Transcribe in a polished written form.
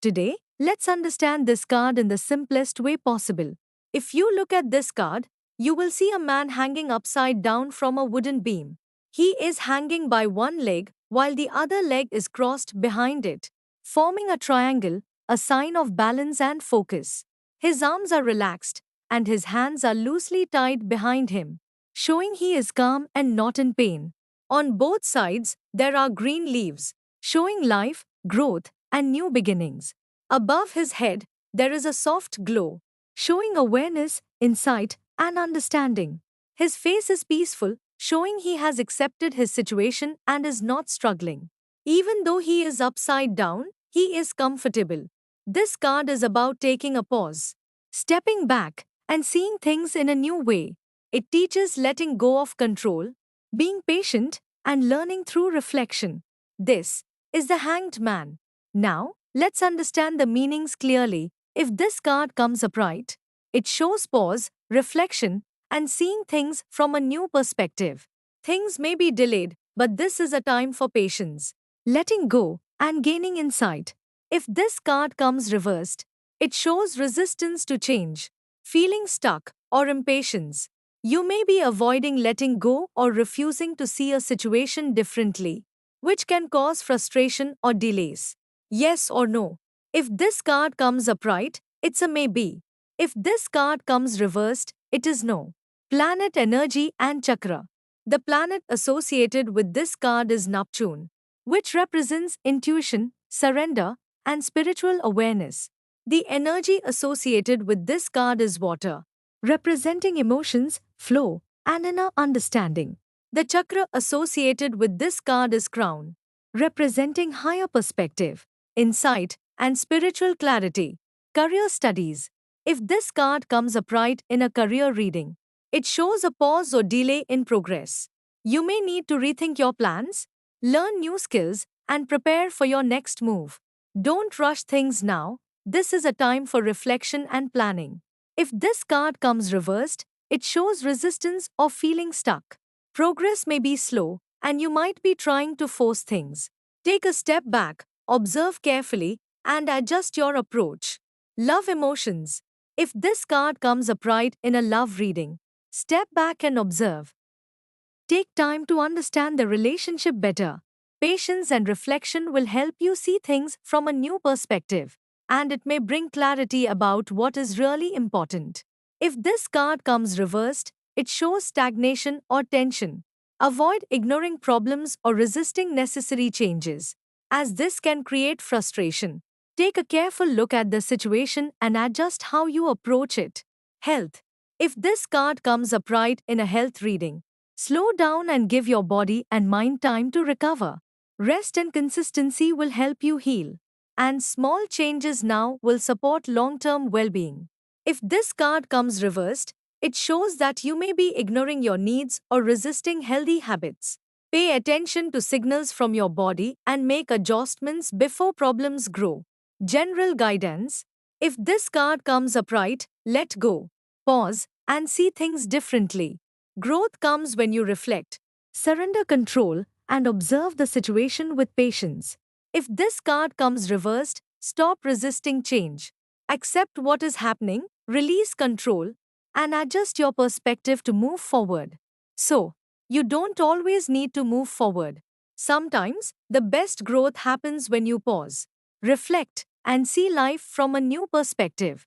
Today, let's understand this card in the simplest way possible. If you look at this card, you will see a man hanging upside down from a wooden beam. He is hanging by one leg while the other leg is crossed behind it, forming a triangle, a sign of balance and focus. His arms are relaxed and his hands are loosely tied behind him, showing he is calm and not in pain. On both sides, there are green leaves, showing life, growth, and new beginnings. Above his head, there is a soft glow, showing awareness, insight, and understanding. His face is peaceful, showing he has accepted his situation and is not struggling. Even though he is upside down, he is comfortable. This card is about taking a pause, stepping back, and seeing things in a new way. It teaches letting go of control, being patient, and learning through reflection. This is the Hanged Man. Now, let's understand the meanings clearly. If this card comes upright, it shows pause, reflection, and seeing things from a new perspective. Things may be delayed, but this is a time for patience, letting go, and gaining insight. If this card comes reversed, it shows resistance to change, feeling stuck, or impatience. You may be avoiding letting go or refusing to see a situation differently, which can cause frustration or delays. Yes or no. If this card comes upright, it's a maybe. If this card comes reversed, it is no. Planet energy and chakra. The planet associated with this card is Neptune, which represents intuition, surrender, and spiritual awareness. The energy associated with this card is water, representing emotions, flow, and inner understanding. The chakra associated with this card is crown, representing higher perspective, insight, and spiritual clarity. Career studies. If this card comes upright in a career reading, it shows a pause or delay in progress. You may need to rethink your plans, learn new skills, and prepare for your next move. Don't rush things now. This is a time for reflection and planning. If this card comes reversed, it shows resistance or feeling stuck. Progress may be slow, and you might be trying to force things. Take a step back, observe carefully, and adjust your approach. Love emotions. If this card comes upright in a love reading, step back and observe. Take time to understand the relationship better. Patience and reflection will help you see things from a new perspective, and it may bring clarity about what is really important. If this card comes reversed, it shows stagnation or tension. Avoid ignoring problems or resisting necessary changes, as this can create frustration. Take a careful look at the situation and adjust how you approach it. Health. If this card comes upright in a health reading, slow down and give your body and mind time to recover. Rest and consistency will help you heal, and small changes now will support long term well being. If this card comes reversed, it shows that you may be ignoring your needs or resisting healthy habits. Pay attention to signals from your body and make adjustments before problems grow. General guidance. If this card comes upright, let go, pause, and see things differently. Growth comes when you reflect, surrender control, and observe the situation with patience. If this card comes reversed, stop resisting change. Accept what is happening, release control, and adjust your perspective to move forward. So, you don't always need to move forward. Sometimes, the best growth happens when you pause, reflect, and see life from a new perspective.